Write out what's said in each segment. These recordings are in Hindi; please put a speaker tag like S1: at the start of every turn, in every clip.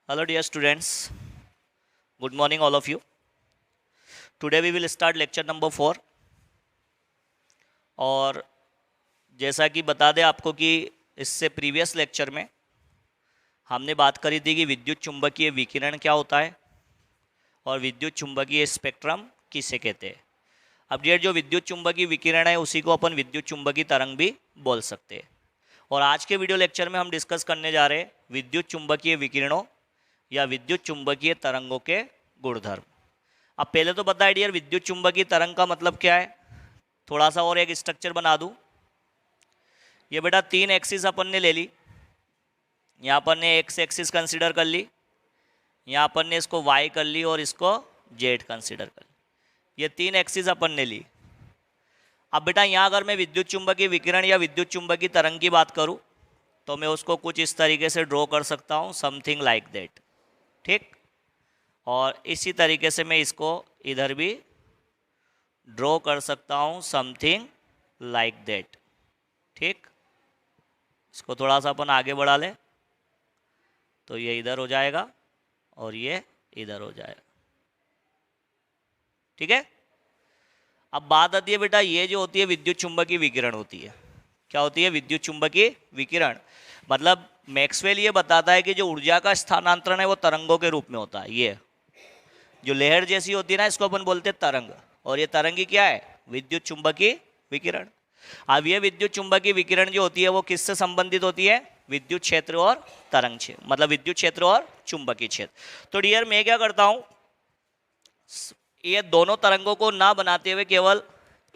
S1: Hello dear students, good morning all of you. Today we will start lecture number 4 और जैसा कि बता दें आपको कि इससे प्रीवियस लेक्चर में हमने बात करी थी कि विद्युत चुंबकीय विकिरण क्या होता है और विद्युत चुंबकीय स्पेक्ट्रम किसे कहते हैं। अब ये जो विद्युत चुंबकीय विकिरण है उसी को अपन विद्युत चुंबकीय तरंग भी बोल सकते हैं। और आज के वीडियो लेक्चर में हम डिस्कस करने जा रहे हैं विद्युत चुंबकीय विकिरणों या विद्युत चुंबकीय तरंगों के गुणधर्म। अब पहले तो बता डियर विद्युत चुंबकीय तरंग का मतलब क्या है। थोड़ा सा और एक स्ट्रक्चर बना दूं। ये बेटा 3 एक्सिस अपन ने ले ली, यहाँ पर ने एक्स एक्सिस कंसिडर कर ली, यहाँ पर ने इसको वाई कर ली और इसको जेड कंसिडर कर ली। ये 3 एक्सिस अपन ने ली। अब बेटा यहाँ अगर मैं विद्युत चुंबकीय विकिरण या विद्युत चुंबकीय तरंग की बात करूँ तो मैं उसको कुछ इस तरीके से ड्रॉ कर सकता हूँ, समथिंग लाइक दैट। ठीक, और इसी तरीके से मैं इसको इधर भी ड्रॉ कर सकता हूँ, समथिंग लाइक दैट। ठीक, इसको थोड़ा सा अपन आगे बढ़ा लें तो ये इधर हो जाएगा और ये इधर हो जाएगा। ठीक है। अब बात आती है बेटा ये जो होती है विद्युत चुंबकीय विकिरण होती है। क्या होती है? विद्युत चुंबकीय विकिरण। मतलब मैक्सवेल ये बताता है कि जो ऊर्जा का स्थानांतरण है वो तरंगों के रूप में होता है। ये जो लहर जैसी होती है ना, इसको अपन बोलते हैं तरंग, और ये तरंग ही क्या है? विद्युत चुंबकीय विकिरण। अब ये विद्युत चुंबकीय विकिरण जो होती है वो किससे संबंधित होती है? विद्युत क्षेत्र और तरंग क्षेत्र, मतलब विद्युत क्षेत्र और चुंबकीय क्षेत्र। तो डियर मैं क्या करता हूं, ये दोनों तरंगों को ना बनाते हुए केवल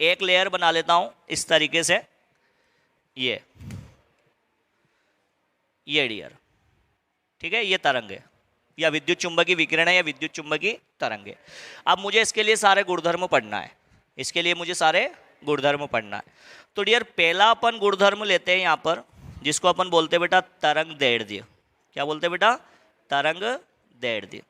S1: एक लेयर बना लेता हूं इस तरीके से। ये डियर, ठीक है, ये तरंग है या विद्युत चुंबकीय विकिरण है या विद्युत चुंबकीय तरंग है। अब मुझे इसके लिए सारे गुणधर्म पढ़ना है, इसके लिए मुझे सारे गुणधर्म पढ़ना है। तो डियर पहला अपन गुणधर्म लेते हैं यहाँ पर, जिसको अपन बोलते हैं बेटा तरंग दैर्ध्य। क्या बोलते हैं बेटा? तरंग दैर्ध्य।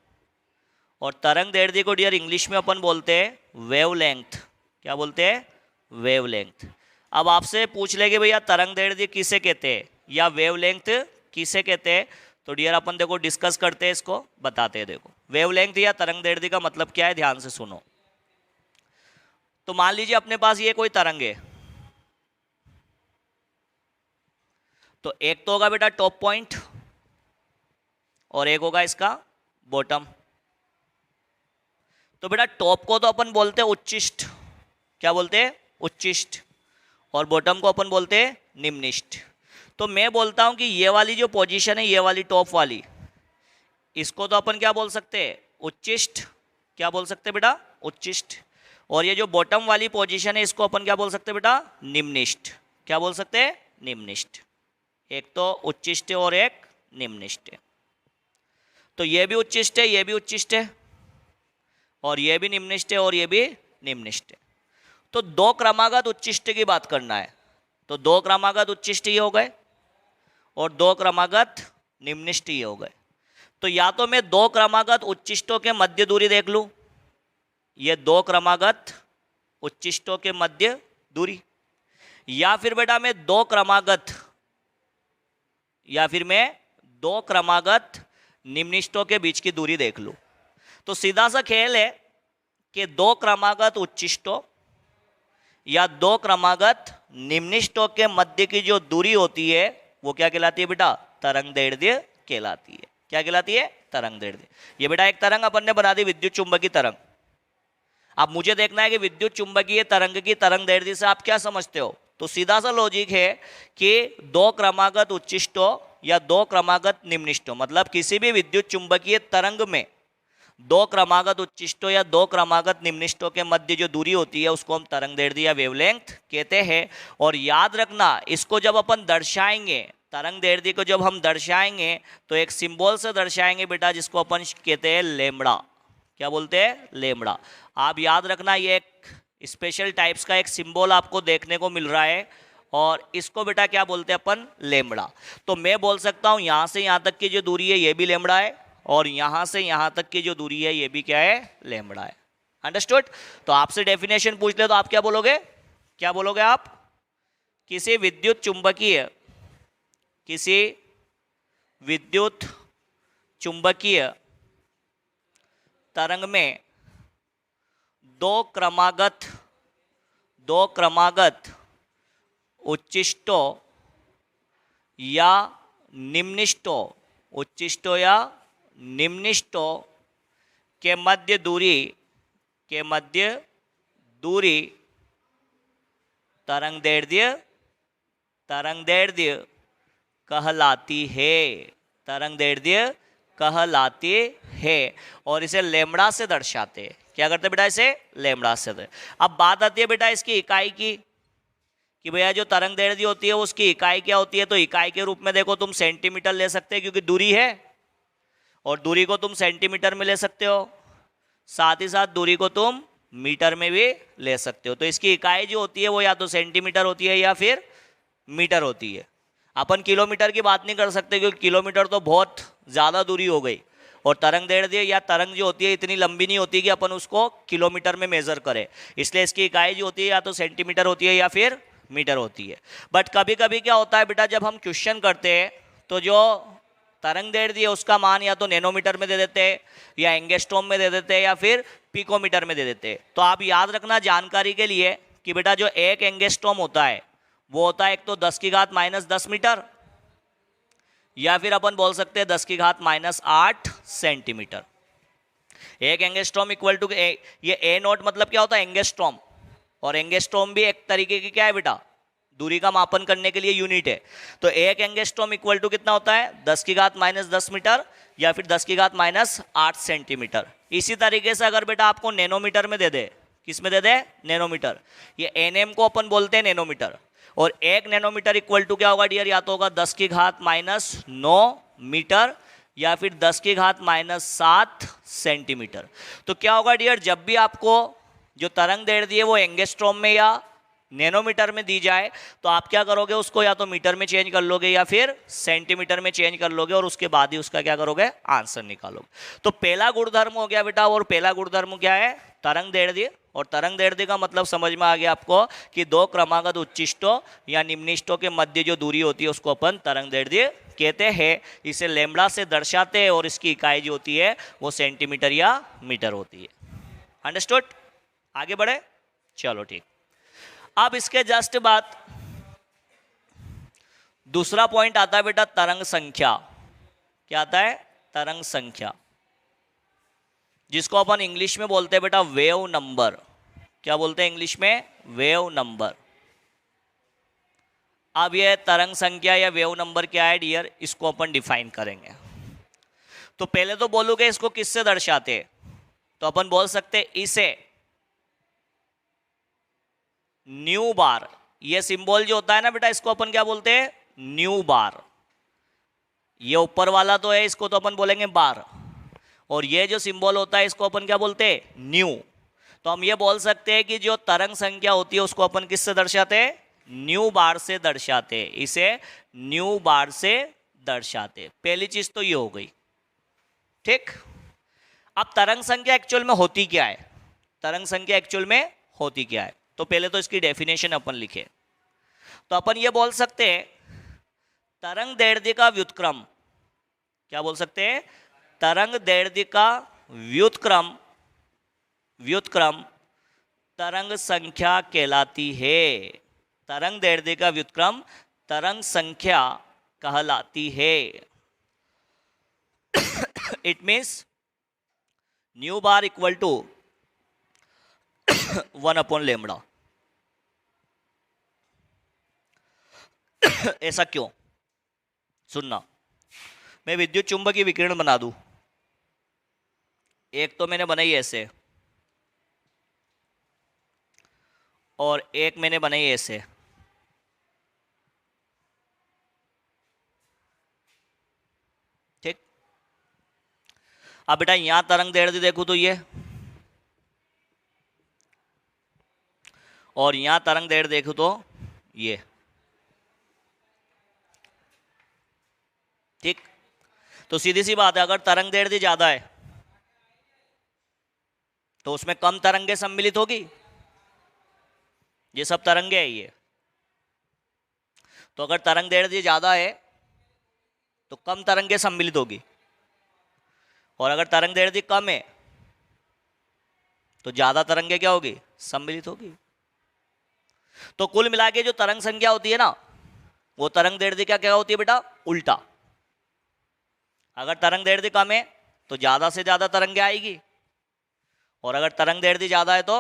S1: और तरंग दैर्ध्य को डियर इंग्लिश में अपन बोलते हैं वेवलेंथ। क्या बोलते हैं? वेवलेंथ। अब आपसे पूछ लेंगे भैया तरंग दैर्ध्य किसे कहते हैं या वेवलेंथ किसे कहते हैं, तो डियर अपन देखो डिस्कस करते हैं, इसको बताते हैं। देखो वेवलेंथ या तरंग दैर्ध्य का मतलब क्या है, ध्यान से सुनो। तो मान लीजिए अपने पास ये कोई तरंग है, तो एक तो होगा बेटा टॉप पॉइंट और एक होगा इसका बॉटम। तो बेटा टॉप को तो अपन बोलते हैं उच्चिष्ट। क्या बोलते हैं? उच्चिष्ट। और बॉटम को अपन बोलते हैं निम्निष्ठ। तो मैं बोलता हूं कि ये वाली जो पोजीशन है, ये वाली टॉप वाली, इसको तो अपन क्या बोल सकते हैं? उच्चिष्ट। क्या बोल सकते हैं बेटा? उच्चिष्ट। और ये जो बॉटम वाली पोजीशन है इसको अपन क्या बोल सकते हैं बेटा? निम्निष्ठ। क्या बोल सकते हैं? निम्निष्ठ। एक तो उच्चिष्ट है और एक निम्निष्ठ है। तो ये भी उच्चिष्ट है, ये भी उच्चिष्ट है, और ये भी निम्निष्ठ है और ये भी निम्निष्ठ है। तो 2 क्रमागत उच्चिष्ट की बात करना है, तो 2 क्रमागत उच्चिष्ट ये हो गए और 2 क्रमागत निम्निष्ठ ये हो गए। तो या तो मैं 2 क्रमागत उच्चिष्टों के मध्य दूरी देख लूं, ये 2 क्रमागत उच्चिष्टों के मध्य दूरी, या फिर बेटा मैं 2 क्रमागत निम्निष्टों के बीच की दूरी देख लूं। तो सीधा सा खेल है कि 2 क्रमागत उच्चिष्टों या 2 क्रमागत निम्निष्टों के मध्य की जो दूरी होती है वो क्या कहलाती है बेटा? तरंग दैर्ध्य कहलाती है। क्या कहलाती है? तरंग दैर्ध्य। ये बेटा एक तरंग अपन ने बना दी, विद्युत चुंबकीय तरंग। अब मुझे देखना है कि विद्युत चुंबकीय तरंग की तरंग दैर्ध्य से आप क्या समझते हो। तो सीधा सा लॉजिक है कि 2 क्रमागत उच्चिष्टों या 2 क्रमागत निम्निष्टों, मतलब किसी भी विद्युत चुंबकीय तरंग में 2 क्रमागत उच्चिष्टों या 2 क्रमागत निम्निष्टों के मध्य जो दूरी होती है उसको हम तरंग दैर्ध्य या वेवलेंथ कहते हैं। और याद रखना, इसको जब अपन दर्शाएंगे, तरंग दैर्ध्य को जब हम दर्शाएंगे तो एक सिंबल से दर्शाएंगे बेटा, जिसको अपन कहते हैं लैम्बडा। क्या बोलते हैं? लैम्बडा। आप याद रखना, ये एक स्पेशल टाइप्स का एक सिंबल आपको देखने को मिल रहा है और इसको बेटा क्या बोलते हैं अपन? लैम्बडा। तो मैं बोल सकता हूं यहां से यहां तक की जो दूरी है ये भी लैम्बडा है और यहां से यहां तक की जो दूरी है ये भी क्या है? लैम्बडा है। अंडरस्टूड? तो आपसे डेफिनेशन पूछ ले तो आप क्या बोलोगे? क्या बोलोगे आप? किसी विद्युत चुंबकीय तरंग में दो क्रमागत उच्चिष्टों या निम्निष्टों के मध्य दूरी तरंगदैर्ध्य कहलाती है और इसे लैम्ब्डा से दर्शाते हैं। क्या करते हैं बेटा? इसे लैम्ब्डा से अब बात आती है बेटा इसकी इकाई की, कि भैया जो तरंगदैर्ध्य होती है उसकी इकाई क्या होती है। तो इकाई के रूप में देखो तुम सेंटीमीटर ले सकते हैं क्योंकि दूरी है, और दूरी को तुम सेंटीमीटर में ले सकते हो, साथ ही साथ दूरी को तुम मीटर में भी ले सकते हो। तो इसकी इकाई जो होती है वो या तो सेंटीमीटर होती है या फिर मीटर होती है। अपन किलोमीटर की बात नहीं कर सकते क्योंकि किलोमीटर तो बहुत ज़्यादा दूरी हो गई, और तरंगदैर्ध्य या तरंग जो होती है इतनी लंबी नहीं होती कि अपन उसको किलोमीटर में मेज़र करें, इसलिए इसकी इकाई जो होती है या तो सेंटीमीटर होती है या फिर मीटर होती है। बट कभी कभी क्या होता है बेटा, जब हम क्वेश्चन करते हैं तो जो तरंगदैर्ध्य है उसका मान या तो नैनोमीटर में दे देते हैं, या एंगस्ट्रॉम में दे देते हैं, या फिर पिकोमीटर में दे देते हैं। तो आप याद रखना जानकारी के लिए कि बेटा जो एक एंगस्ट्रॉम होता है वो होता है एक तो 10⁻⁻10 मीटर, या फिर अपन बोल सकते हैं 10⁻⁻8 सेंटीमीटर। एक एंगस्ट्रॉम इक्वल टू ये ए नॉट मतलब क्या होता है? एंगस्ट्रॉम। और एंगस्ट्रॉम भी एक तरीके की क्या है बेटा? दूरी का मापन करने के लिए यूनिट है। तो एक एंगस्ट्रॉम इक्वल टू कितना होता है? 10⁻⁻10 मीटर या फिर 10⁻⁸ सेंटीमीटर। इसी तरीके से अगर बेटा आपको नैनोमीटर में दे दे, किस में दे दे? नैनोमीटर। ये एनएम को अपन बोलते हैं नैनोमीटर, और एक नैनोमीटर इक्वल टू क्या होगा डियर? या तो होगा 10⁻⁹ मीटर या फिर 10⁻⁷ सेंटीमीटर। तो क्या होगा डियर, जब भी आपको जो तरंगदैर्ध्य है वो एंगस्ट्रॉम में या नैनोमीटर में दी जाए तो आप क्या करोगे? उसको या तो मीटर में चेंज कर लोगे या फिर सेंटीमीटर में चेंज कर लोगे, और उसके बाद ही उसका क्या करोगे? आंसर निकालोगे। तो पहला गुणधर्म हो गया बेटा, और पहला गुणधर्म क्या है? तरंगदैर्ध्य। और तरंगदैर्ध्य का मतलब समझ में आ गया आपको कि दो क्रमागत उच्चिष्टों या निम्निष्टों के मध्य जो दूरी होती है उसको अपन तरंगदैर्ध्य कहते हैं। इसे लैम्ब्डा से दर्शाते हैं और इसकी इकाई जो होती है वो सेंटीमीटर या मीटर होती है। अंडरस्टूड? आगे बढ़े? चलो ठीक। अब इसके जस्ट बाद दूसरा पॉइंट आता है बेटा, तरंग संख्या। क्या आता है? तरंग संख्या, जिसको अपन इंग्लिश में बोलते हैं बेटा वेव नंबर। क्या बोलते हैं इंग्लिश में? Wave number. अब ये तरंग संख्या या वेव नंबर क्या है डियर, इसको अपन डिफाइन करेंगे। तो पहले तो बोलोगे इसको किससे दर्शाते हैं, तो अपन बोल सकते हैं इसे न्यू बार। ये सिंबल जो होता है ना बेटा, इसको अपन क्या बोलते हैं? न्यू बार। ये ऊपर वाला तो है, इसको तो अपन बोलेंगे बार, और ये जो सिंबल होता है इसको अपन क्या बोलते हैं? न्यू। तो हम ये बोल सकते हैं कि जो तरंग संख्या होती है उसको अपन किससे दर्शाते हैं? न्यू बार से दर्शाते हैं। इसे न्यू बार से दर्शाते हैं। पहली चीज तो ये हो गई, ठीक। अब तरंग संख्या एक्चुअल में होती क्या है? तरंग संख्या एक्चुअल में होती क्या है? तो पहले तो इसकी डेफिनेशन अपन लिखे। तो अपन ये बोल सकते हैं तरंगदैर्ध्य का व्युत्क्रम। क्या बोल सकते हैं? तरंगदैर्ध्य का व्युत्क्रम तरंग संख्या कहलाती है। तरंगदैर्ध्य का व्युत्क्रम तरंग संख्या कहलाती है। It means nu bar equal to 1/λ। ऐसा क्यों? सुनना, मैं विद्युत चुंबकीय विकिरण बना दूं। एक तो मैंने बनाई ऐसे और एक मैंने बनाई ऐसे। ठीक। अब बेटा यहां तरंगदैर्ध्य देखो तो ये, और यहां तरंगदैर्ध्य देखो तो ये। ठीक। तो सीधी सी बात है, अगर तरंगदैर्ध्य ज्यादा है तो उसमें कम तरंगे सम्मिलित होगी। ये सब तरंगे है ये। तो अगर तरंगदैर्ध्य ज्यादा है तो कम तरंगे सम्मिलित होगी। और अगर तरंग दैर्ध्य कम है तो ज्यादा तरंगे क्या होगी, सम्मिलित होगी। तो कुल मिला के जो तरंग संख्या होती है ना, वो तरंग दैर्ध्य क्या क्या होती है बेटा, उल्टा। अगर तरंग दैर्ध्य कम है तो ज्यादा से ज्यादा तरंगे आएगी, और अगर तरंग दैर्ध्य ज्यादा है तो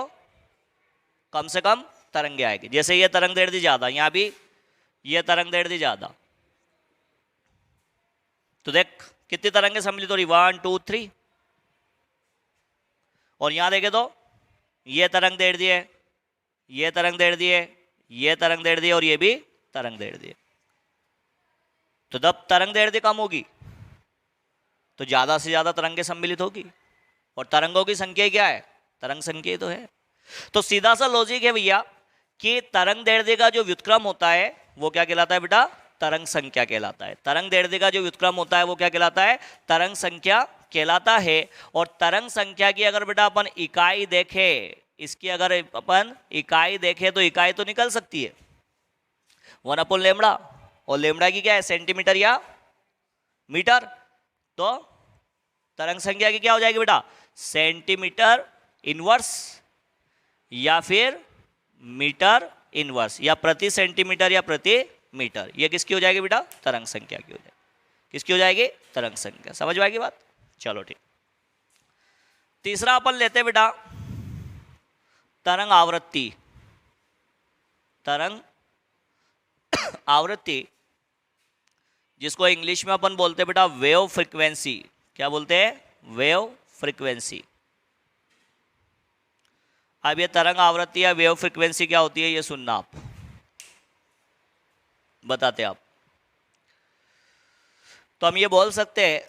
S1: कम से कम तरंगे आएगी। जैसे ये तरंग दैर्ध्य ज्यादा, यहां भी ये तरंग दैर्ध्य ज्यादा, तो देख कितनी तरंगे सम्मिलित हो रही, 1 2 3। और यहां देखे तो ये तरंग दैर्ध्य है, ये तरंग दैर्ध्य है, ये तरंग दैर्ध्य और ये भी तरंग दैर्ध्य। तो जब तरंग दैर्ध्य कम होगी तो ज्यादा से ज्यादा तरंगे सम्मिलित होगी, और तरंगों की संख्या क्या है, तरंग संख्या तो है। तो सीधा सा लॉजिक है भैया कि तरंग दैर्ध्य का जो व्युत्क्रम होता है वो क्या कहलाता है बेटा, तरंग संख्या कहलाता है। तरंग दैर्ध्य का जो व्युत्क्रम होता है वो क्या कहलाता है, तरंग संख्या कहलाता है। और तरंग संख्या की अगर बेटा अपन इकाई देखे, इसकी अगर अपन इकाई देखे तो इकाई तो निकल सकती है 1/λ, और लेमड़ा की क्या है, सेंटीमीटर या मीटर। तो तरंग संख्या की क्या हो जाएगी बेटा, सेंटीमीटर इनवर्स या फिर मीटर इनवर्स, या प्रति सेंटीमीटर या प्रति मीटर। ये किसकी हो जाएगी बेटा, तरंग संख्या की हो जाएगी। किसकी हो जाएगी, तरंग संख्या। समझ में आएगी बात, चलो ठीक। तीसरा अपन लेते हैं बेटा तरंग आवृत्ति। तरंग आवृत्ति जिसको इंग्लिश में अपन बोलते हैं बेटा वेव फ्रीक्वेंसी। क्या बोलते हैं, वेव फ्रीक्वेंसी। अब ये तरंग आवृत्ति या वेव फ्रीक्वेंसी क्या होती है ये सुनना, आप बताते आप। तो हम ये बोल सकते हैं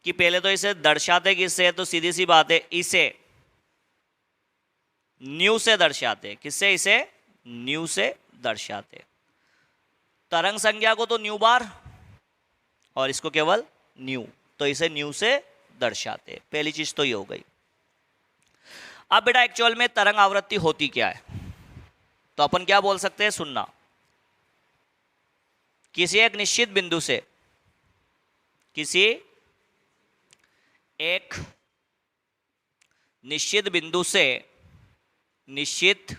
S1: कि पहले तो इसे दर्शाते किससे, तो सीधी सी बात है, इसे न्यू से दर्शाते। किससे, इसे न्यू से दर्शाते। तरंग संख्या को तो न्यू बार और इसको केवल न्यू, तो इसे न्यू से दर्शाते। पहली चीज तो ये हो गई। अब बेटा एक्चुअल में तरंग आवृत्ति होती क्या है, तो अपन क्या बोल सकते हैं, सुनना। किसी एक निश्चित बिंदु से, किसी एक निश्चित बिंदु से, निश्चित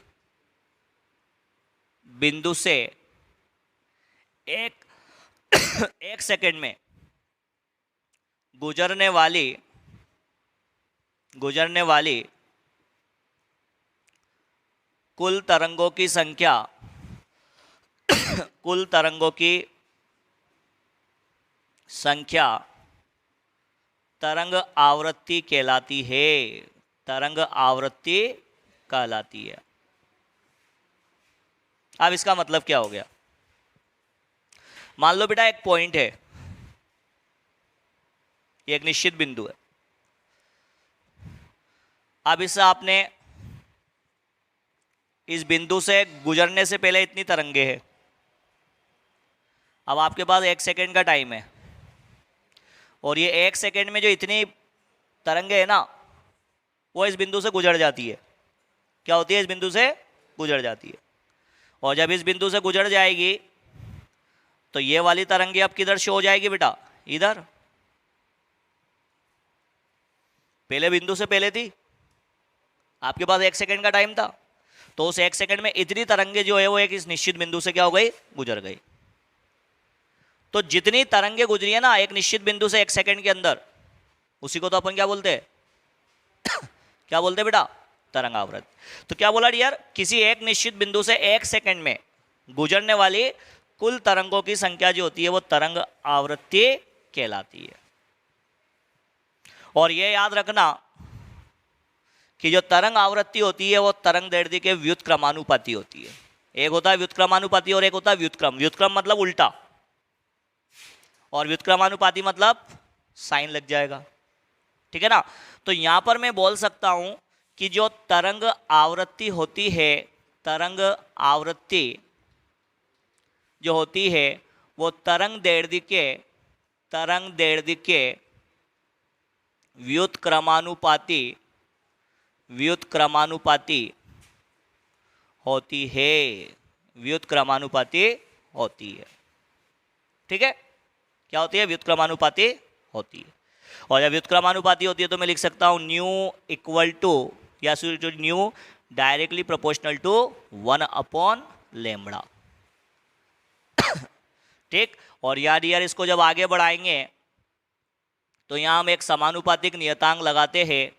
S1: बिंदु से एक एक सेकंड में गुजरने वाली कुल तरंगों की संख्या, कुल तरंगों की संख्या तरंग आवृत्ति कहलाती है। तरंग आवृत्ति कहलाती है। अब इसका मतलब क्या हो गया, मान लो बेटा एक पॉइंट है, एक निश्चित बिंदु है। अब इससे आपने इस बिंदु से गुजरने से पहले इतनी तरंगे हैं। अब आपके पास 1 सेकेंड का टाइम है, और ये 1 सेकेंड में जो इतनी तरंगे है ना, वो इस बिंदु से गुजर जाती है। क्या होती है, इस बिंदु से गुजर जाती है। और जब इस बिंदु से गुजर जाएगी तो ये वाली तरंगे अब किधर शो हो जाएगी बेटा, इधर। पहले बिंदु से पहले थी, आपके पास 1 सेकेंड का टाइम था, तो उस 1 सेकेंड में इतनी तरंगे जो है वो एक इस निश्चित बिंदु से क्या हो गई, गुजर गई। तो जितनी तरंगे गुजरी है ना एक निश्चित बिंदु से 1 सेकेंड के अंदर, उसी को तो अपन क्या बोलते हैं क्या बोलते हैं बेटा, तरंग आवृत्ति। तो क्या बोला डियर, किसी एक निश्चित बिंदु से 1 सेकेंड में गुजरने वाली कुल तरंगों की संख्या जो होती है वो तरंग आवृत्ति कहलाती है। और ये याद रखना कि जो तरंग आवृत्ति होती है वो तरंग दैर्ध्य के व्युत्क्रमानुपाती होती है। एक होता है व्युत्क्रमानुपाती और एक होता है व्युत्क्रम। व्युत्क्रम मतलब उल्टा, और व्युत्क्रमानुपाती मतलब साइन लग जाएगा, ठीक है ना। तो यहां पर मैं बोल सकता हूं कि जो तरंग आवृत्ति होती है, तरंग आवृत्ति जो होती है वो तरंग दैर्ध्य के व्युत्क्रमानुपाती होती है, व्युत्क्रमानुपाती होती है, ठीक है। क्या होती है, व्युत्क्रमानुपाती होती है। और जब व्युत्क्रमानुपाती होती है तो मैं लिख सकता हूँ न्यू इक्वल टू या न्यू डायरेक्टली प्रोपोर्शनल टू 1/λ। ठीक, और यार इसको जब आगे बढ़ाएंगे तो यहाँ हम एक समानुपातिक नियतांक लगाते हैं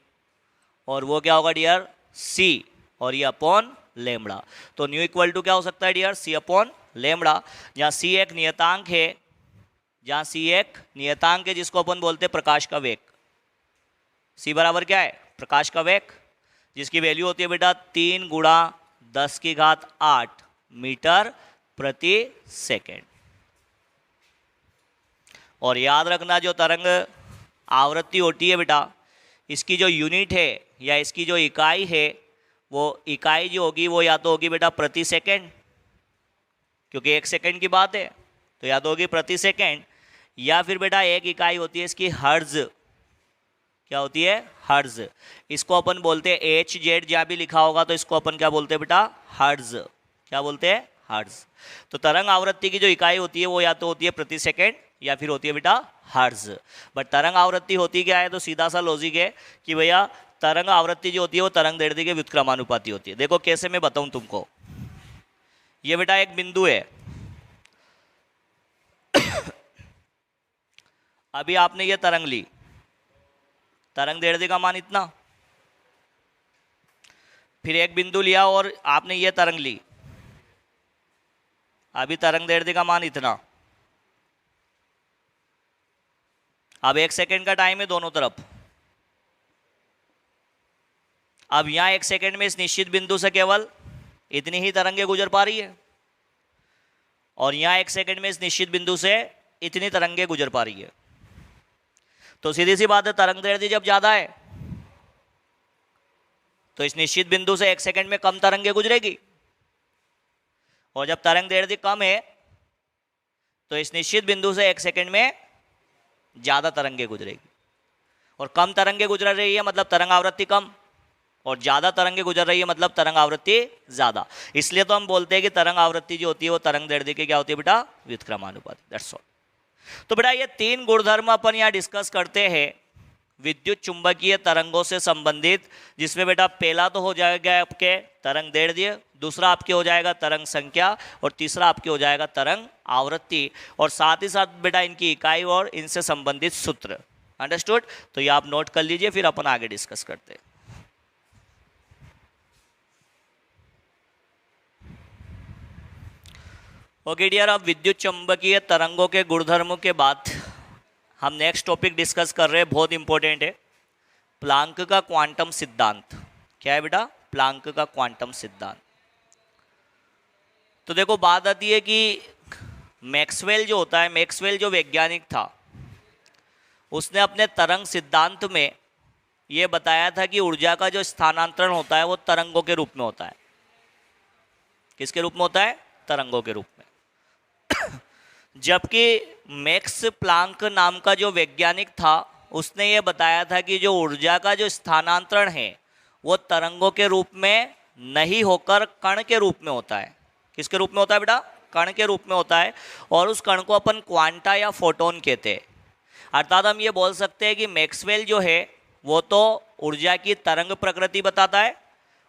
S1: और वो क्या होगा डियर, c, और ये अपॉन लेमड़ा। तो न्यू इक्वल टू क्या हो सकता है डियर, c अपॉन लेमड़ा, जहाँ c एक नियतांक है, जहाँ c एक नियतांक है जिसको अपन बोलते हैं प्रकाश का वेग। c बराबर क्या है, प्रकाश का वेग, जिसकी वैल्यू होती है बेटा 3 × 10⁸ मीटर प्रति सेकेंड। और याद रखना जो तरंग आवृत्ति होती है बेटा, इसकी जो यूनिट है या इसकी जो इकाई है, वो इकाई जो होगी वो या तो होगी बेटा प्रति सेकेंड, क्योंकि 1 सेकेंड की बात है, तो या तो होगी प्रति सेकेंड, या फिर बेटा एक इकाई होती है इसकी हर्ज। क्या होती है, हर्ज। इसको अपन बोलते हैं HZ, जहाँ भी लिखा होगा तो इसको अपन क्या बोलते हैं बेटा, हर्ज। क्या बोलते हैं, हर्ज। तो तरंग आवृत्ति की जो इकाई होती है वो या तो होती है प्रति सेकेंड या फिर होती है बेटा हर्ज। बट तरंग आवृत्ति होती क्या है, तो सीधा सा लॉजिक है कि भैया तरंग आवृत्ति जो होती है वो तरंग दैर्ध्य के व्युत्क्रमानुपाती होती है। देखो कैसे मैं बताऊं तुमको, ये बेटा एक बिंदु है, अभी आपने ये तरंग ली, तरंग दैर्ध्य का मान इतना, फिर एक बिंदु लिया और आपने ये तरंग ली, अभी तरंग दैर्ध्य का मान इतना। अब 1 सेकेंड का टाइम है दोनों तरफ। अब यहां 1 सेकेंड में इस निश्चित बिंदु से केवल इतनी ही तरंगें गुजर पा रही है, और यहां 1 सेकेंड में इस निश्चित बिंदु से इतनी तरंगें गुजर पा रही है। तो सीधी सी बात है, तरंग दैर्ध्य जब ज्यादा है तो इस निश्चित बिंदु से 1 सेकेंड में कम तरंगें गुजरेगी, और जब तरंग दैर्ध्य कम है तो इस निश्चित बिंदु से 1 सेकेंड में ज्यादा तरंगें गुजरेगी। और कम तरंगें गुजर रही है मतलब तरंग आवृत्ति कम, और ज्यादा तरंगें गुजर रही है मतलब तरंग आवृत्ति ज्यादा। इसलिए तो हम बोलते हैं कि तरंग आवृत्ति जो होती है वो तरंग दैर्ध्य की क्या होती है बेटा, व्युत्क्रमानुपाती। That's all. तो बेटा ये 3 गुणधर्म अपन यहाँ डिस्कस करते हैं विद्युत चुंबकीय तरंगों से संबंधित, जिसमें बेटा पहला तो हो जाएगा आपके तरंग दैर्ध्य, दूसरा आपके हो जाएगा तरंग संख्या, और तीसरा आपके हो जाएगा तरंग आवृत्ति, और साथ ही साथ बेटा इनकी इकाई और इनसे संबंधित सूत्र। अंडरस्टूड? तो ये आप नोट कर लीजिए, फिर अपन आगे डिस्कस करते हैं। ओके डियर, अब विद्युत चुंबकीय तरंगों के गुणधर्मों के बाद हम नेक्स्ट टॉपिक डिस्कस कर रहे हैं, बहुत इंपॉर्टेंट है, प्लांक का क्वांटम सिद्धांत। क्या है बेटा? प्लांक का क्वांटम सिद्धांत। तो देखो बात आती है कि मैक्सवेल जो होता है, मैक्सवेल जो वैज्ञानिक था, उसने अपने तरंग सिद्धांत में ये बताया था कि ऊर्जा का जो स्थानांतरण होता है वो तरंगों के रूप में होता है। किसके रूप में होता है? तरंगों के रूप में। जबकि मैक्स प्लांक नाम का जो वैज्ञानिक था, उसने ये बताया था कि जो ऊर्जा का जो स्थानांतरण है वो तरंगों के रूप में नहीं होकर कण के रूप में होता है। किसके रूप में होता है बेटा? कण के रूप में होता है, और उस कण को अपन क्वांटा या फोटोन कहते हैं। अर्थात हम ये बोल सकते हैं कि मैक्सवेल जो है वो तो ऊर्जा की तरंग प्रकृति बताता है,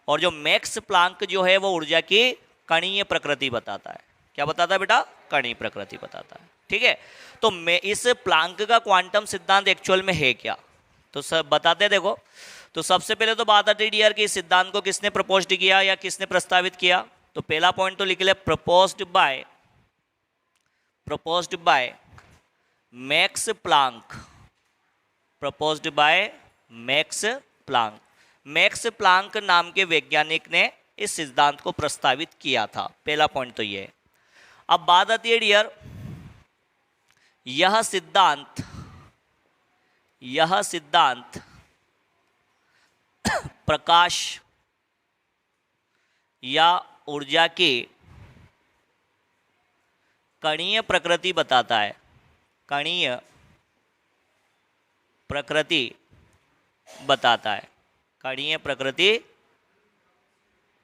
S1: और जो मैक्स प्लांक जो है वो ऊर्जा की कणीय प्रकृति बताता है। क्या बताता है बेटा? कणीय प्रकृति बताता है। ठीक है, तो मैं इस प्लांक का क्वांटम सिद्धांत एक्चुअल में है क्या, तो सब बताते देखो। तो सबसे पहले तो बात आती है डियर कि इस सिद्धांत को किसने प्रपोज्ड किया या किसने प्रस्तावित किया। तो पहला पॉइंट तो लिख ले, proposed by max Planck. Proposed by max Planck. Max Planck नाम के वैज्ञानिक ने इस सिद्धांत को प्रस्तावित किया था। पहला पॉइंट तो ये है। अब बात आती है डियर, यह सिद्धांत प्रकाश या ऊर्जा की कणीय प्रकृति बताता है। कणीय प्रकृति बताता है। कणीय प्रकृति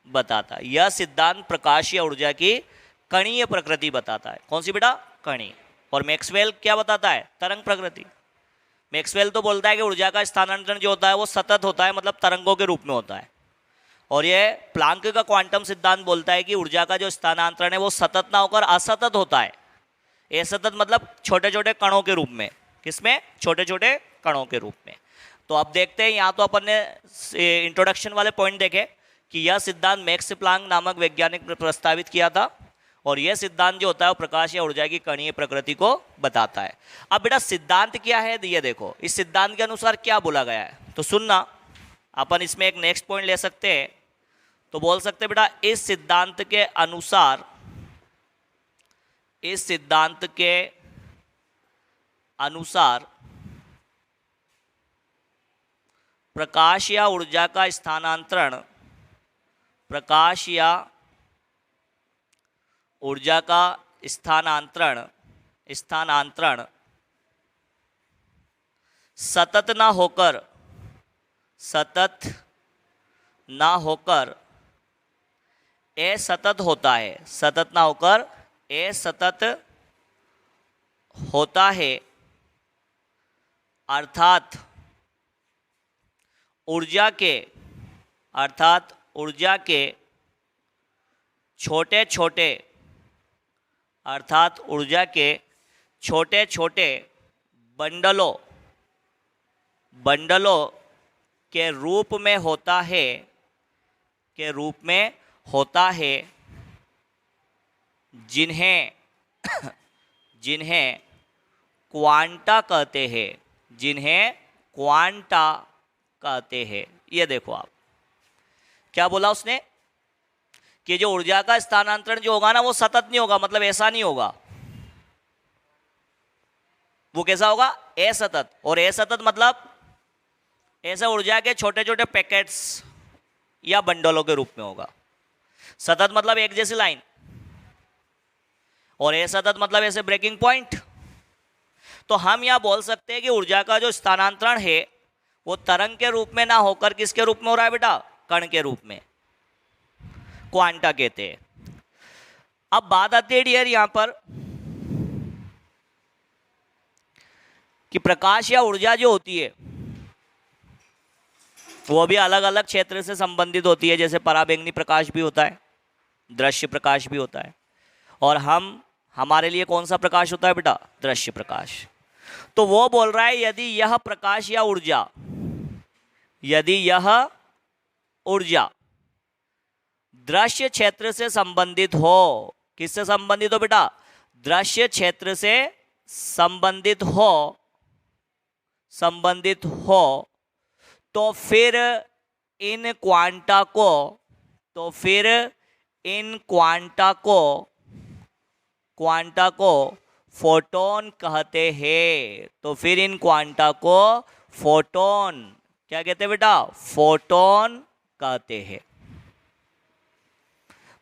S1: बताता है। यह सिद्धांत प्रकाश या ऊर्जा की कणीय प्रकृति बताता है। कौन सी बेटा? कणीय। और मैक्सवेल क्या बताता है? तरंग प्रकृति। मैक्सवेल तो बोलता है कि ऊर्जा का स्थानांतरण जो होता है वो सतत होता है, मतलब तरंगों के रूप में होता है। और ये प्लांक का क्वांटम सिद्धांत बोलता है कि ऊर्जा का जो स्थानांतरण है वो सतत ना होकर असतत होता है। असतत मतलब छोटे छोटे कणों के रूप में। किसमें? छोटे छोटे कणों के रूप में। तो अब देखते हैं, यहाँ तो अपन ने इंट्रोडक्शन वाले पॉइंट देखे कि यह सिद्धांत मैक्स प्लांक नामक वैज्ञानिक ने प्रस्तावित किया था, और यह सिद्धांत जो होता है वो प्रकाश या ऊर्जा की कणीय प्रकृति को बताता है। अब बेटा सिद्धांत क्या है, ये देखो इस सिद्धांत के अनुसार क्या बोला गया है, तो सुनना। अपन इसमें एक नेक्स्ट पॉइंट ले सकते हैं, तो बोल सकते हैं बेटा इस सिद्धांत के अनुसार, इस सिद्धांत के अनुसार प्रकाश या ऊर्जा का स्थानांतरण, प्रकाश या ऊर्जा का स्थानांतरण सतत ना होकर असतत होता है। सतत ना होकर असतत होता है, अर्थात ऊर्जा के छोटे छोटे बंडलों के रूप में होता है, जिन्हें क्वांटा कहते हैं। ये देखो आप क्या बोला उसने कि जो ऊर्जा का स्थानांतरण जो होगा ना वो सतत नहीं होगा, मतलब ऐसा नहीं होगा। वो कैसा होगा? असतत। और असतत मतलब ऐसे ऊर्जा के छोटे छोटे पैकेट्स या बंडलों के रूप में होगा। सतत मतलब एक जैसी लाइन, और असतत मतलब ऐसे ब्रेकिंग पॉइंट। तो हम यह बोल सकते हैं कि ऊर्जा का जो स्थानांतरण है वो तरंग के रूप में ना होकर किसके रूप में हो रहा है बेटा? कण के रूप में, क्वांटा कहते हैं। अब बात आती है डियर यहां पर कि प्रकाश या ऊर्जा जो होती है वो भी अलग अलग क्षेत्र से संबंधित होती है। जैसे पराबैंगनी प्रकाश भी होता है, दृश्य प्रकाश भी होता है, और हमारे लिए कौन सा प्रकाश होता है बेटा? दृश्य प्रकाश। तो वो बोल रहा है यदि यह प्रकाश या ऊर्जा, यदि यह ऊर्जा दृश्य क्षेत्र से संबंधित हो, किससे संबंधित हो बेटा? दृश्य क्षेत्र से संबंधित हो, तो फिर इन क्वांटा को फोटोन कहते हैं। तो फिर इन क्वांटा को फोटोन क्या कहते हैं बेटा? फोटोन कहते हैं।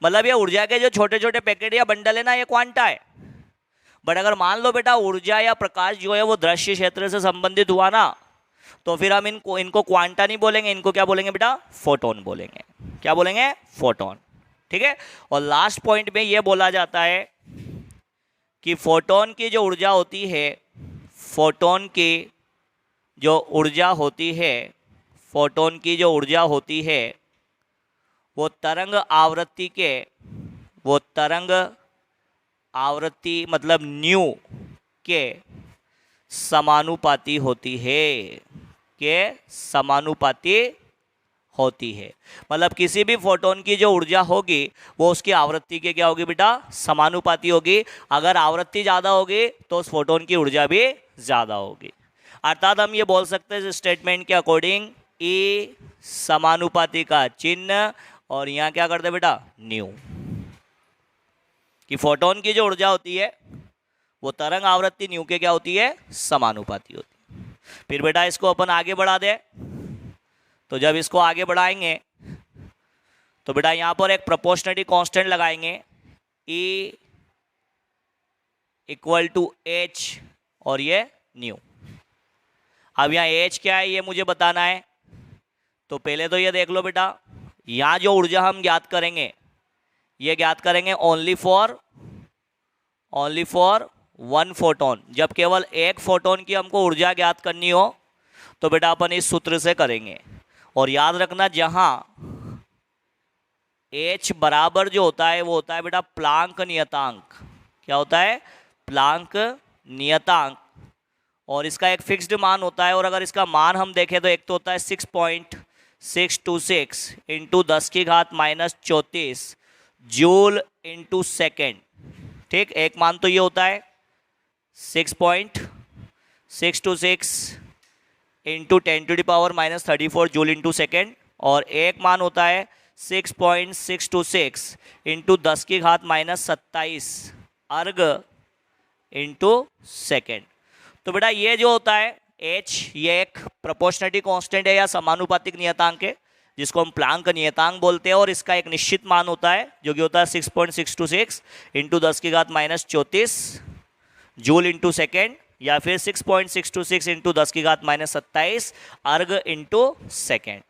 S1: मतलब ये ऊर्जा के जो छोटे छोटे पैकेट या बंडल है ना, ये क्वांटा है। बट अगर मान लो बेटा ऊर्जा या प्रकाश जो है वो दृश्य क्षेत्र से संबंधित हुआ ना, तो फिर हम इनको क्वांटा नहीं बोलेंगे, इनको क्या बोलेंगे बेटा? फोटोन बोलेंगे। क्या बोलेंगे? फोटोन। ठीक है। और लास्ट पॉइंट में ये बोला जाता है कि फोटोन की जो ऊर्जा होती है, फोटोन की जो ऊर्जा होती है वो तरंग आवृत्ति मतलब न्यू के समानुपाती होती है। मतलब किसी भी फोटोन की जो ऊर्जा होगी वो उसकी आवृत्ति के क्या होगी बेटा? समानुपाती होगी। अगर आवृत्ति ज़्यादा होगी तो उस फोटोन की ऊर्जा भी ज़्यादा होगी। अर्थात हम ये बोल सकते हैं इस स्टेटमेंट के अकॉर्डिंग ई समानुपाती का चिन्ह, और यहाँ क्या करते बेटा? न्यू। कि फोटोन की जो ऊर्जा होती है वो तरंग आवृत्ति न्यू के क्या होती है? समानुपाती होती है। फिर बेटा इसको अपन आगे बढ़ा दे, तो जब इसको आगे बढ़ाएंगे तो बेटा यहाँ पर एक प्रोपोर्शनलिटी कांस्टेंट लगाएंगे, E इक्वल टू H और ये न्यू। अब यहाँ H क्या है ये मुझे बताना है। तो पहले तो ये देख लो बेटा, यहाँ जो ऊर्जा हम ज्ञात करेंगे ये ज्ञात करेंगे ओनली फॉर 1 फोटोन। जब केवल 1 फोटोन की हमको ऊर्जा ज्ञात करनी हो तो बेटा अपन इस सूत्र से करेंगे। और याद रखना जहां h बराबर जो होता है वो होता है बेटा प्लांक नियतांक। क्या होता है? प्लांक नियतांक। और इसका एक फिक्स्ड मान होता है, और अगर इसका मान हम देखें तो एक तो होता है 6.626 इंटू 10 की घात -34 जूल इंटू सेकेंड। ठीक, एक मान तो ये होता है 6.626 इंटू 10⁻³ जूल इंटू सेकेंड, और एक मान होता है 6.626 इंटू 10 की घात -27 अर्ग इंटू सेकेंड। तो बेटा ये जो होता है h, ये एक प्रोपोर्शनलिटी कांस्टेंट है या समानुपातिक नियतांक है जिसको हम प्लांक नियतांक बोलते हैं, और इसका एक निश्चित मान होता है जो कि होता है 6.626 इंटू 10 की घात -34 जूल इंटू सेकेंड, या फिर 6.626 इंटू 10 की घात -27 अर्ग इंटू सेकेंड।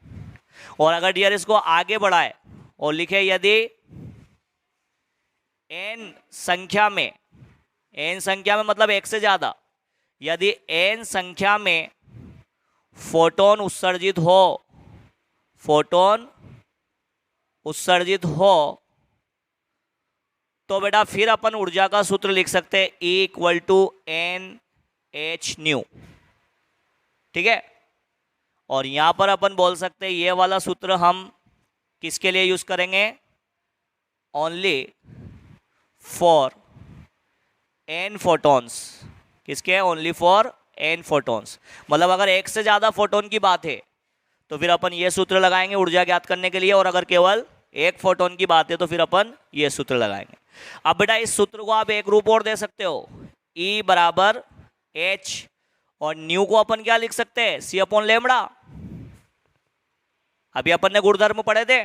S1: और अगर डियर इसको आगे बढ़ाए और लिखे यदि n संख्या में मतलब एक से ज्यादा, यदि n संख्या में फोटोन उत्सर्जित हो तो बेटा फिर अपन ऊर्जा का सूत्र लिख सकते हैं E = Nhν। ठीक है, और यहां पर अपन बोल सकते हैं ये वाला सूत्र हम किसके लिए यूज करेंगे? Only for n photons. किसके? Only for n photons. मतलब अगर एक से ज्यादा फोटोन की बात है तो फिर अपन ये सूत्र लगाएंगे ऊर्जा ज्ञात करने के लिए, और अगर केवल एक फोटोन की बात है तो फिर अपन ये सूत्र लगाएंगे। अब बेटा इस सूत्र को आप एक रूप और दे सकते हो, E = H, और न्यू को अपन क्या लिख सकते हैं? C/λ। अभी अपन ने गुणधर्म पढ़े थे,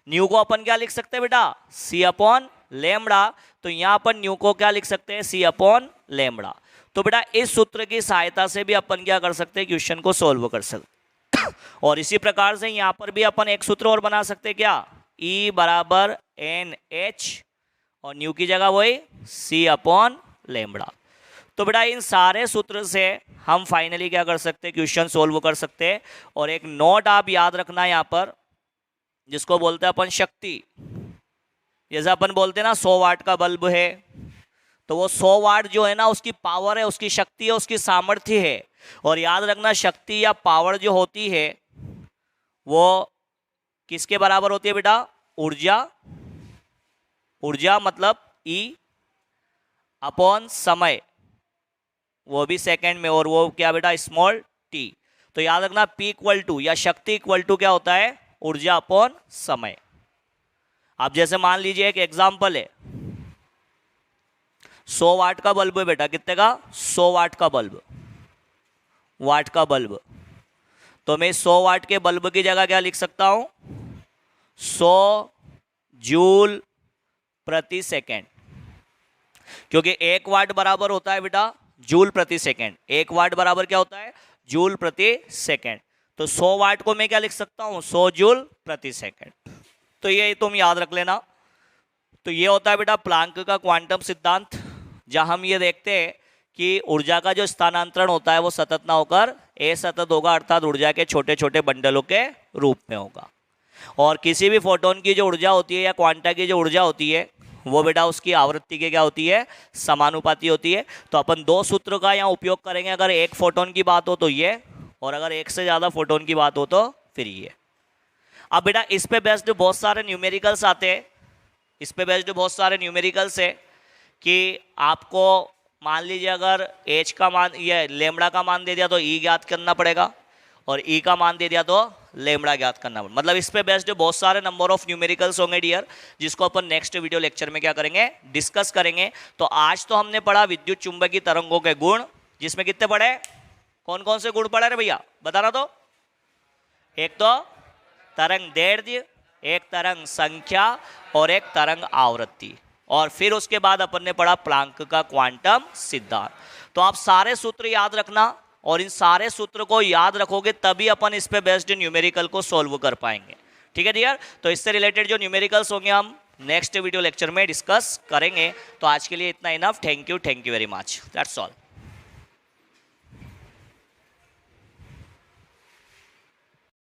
S1: न्यू को अपन क्या लिख सकते हैं बेटा? C/λ। तो यहां अपन न्यू को क्या लिख सकते हैं? C/λ। तो बेटा इस सूत्र की सहायता से भी अपन क्या कर सकते हैं? क्वेश्चन को सोल्व कर सकते। और इसी प्रकार से यहां पर भी अपन एक सूत्र और बना सकते हैं, क्या? E = NH, और न्यू की जगह वही C/λ। तो बेटा इन सारे सूत्र से हम फाइनली क्या कर सकते हैं? क्वेश्चन सोल्व कर सकते हैं। और एक नोट आप याद रखना यहां पर, जिसको बोलते हैं अपन शक्ति। जैसे अपन बोलते हैं ना 100 वाट का बल्ब है, तो वो 100 वाट जो है ना उसकी पावर है, उसकी शक्ति है, उसकी सामर्थ्य है। और याद रखना शक्ति या पावर जो होती है वो किसके बराबर होती है बेटा? ऊर्जा मतलब E/, समय, वो भी सेकंड में, और वो क्या बेटा? Small t। तो याद रखना P = या शक्ति = क्या होता है? ऊर्जा/ समय। आप जैसे मान लीजिए एक एग्जाम्पल है, 100 वाट का बल्ब है बेटा। कितने का? 100 वाट का बल्ब। तो मैं 100 वाट के बल्ब की जगह क्या लिख सकता हूं? 100 जूल प्रति सेकेंड, क्योंकि 1 वाट बराबर होता है बेटा जूल प्रति सेकेंड। 1 वाट बराबर क्या होता है? जूल प्रति सेकेंड। तो 100 वाट को मैं क्या लिख सकता हूं? 100 जूल प्रति सेकेंड। तो ये तुम याद रख लेना। तो ये होता है बेटा प्लांक का क्वांटम सिद्धांत, जहां हम ये देखते हैं कि ऊर्जा का जो स्थानांतरण होता है वो सतत ना होकर असतत होगा, अर्थात ऊर्जा के छोटे छोटे बंडलों के रूप में होगा। और किसी भी फोटोन की जो ऊर्जा होती है या क्वांटा की जो ऊर्जा होती है वो बेटा उसकी आवृत्ति के क्या होती है? समानुपाती होती है। तो अपन दो सूत्रों का यहाँ उपयोग करेंगे, अगर एक फोटोन की बात हो तो ये, और अगर एक से ज़्यादा फोटोन की बात हो तो फिर ये। अब बेटा इस पे बेस्ड बहुत सारे न्यूमेरिकल्स आते हैं, है कि आपको मान लीजिए अगर h का मान, ये लेमड़ा का मान दे दिया तो E ज्ञात करना पड़ेगा, और E का मान दे दिया तो लेमड़ा ज्ञात करना पड़ेगा। मतलब इस पे बेस्ड बहुत सारे नंबर ऑफ न्यूमेरिकल्स होंगे डियर, जिसको अपन नेक्स्ट वीडियो लेक्चर में क्या करेंगे? डिस्कस करेंगे। तो आज तो हमने पढ़ा विद्युत चुंबकीय तरंगों के गुण, जिसमें कितने पढ़े? कौन कौन से गुण पढ़े रे भैया? बताना तो। एक तो तरंग दैर्ध्य, एक तरंग संख्या, और एक तरंग आवृत्ति। और फिर उसके बाद अपन ने पढ़ा प्लांक का क्वांटम सिद्धांत। तो आप सारे सूत्र याद रखना, और इन सारे सूत्र को याद रखोगे तभी अपन इस पे बेस्ड न्यूमेरिकल को सॉल्व कर पाएंगे। ठीक है डियर? तो इससे रिलेटेड जो न्यूमेरिकल्स होंगे हम नेक्स्ट वीडियो लेक्चर में डिस्कस करेंगे। तो आज के लिए इतना enough. Thank you very much, that's all.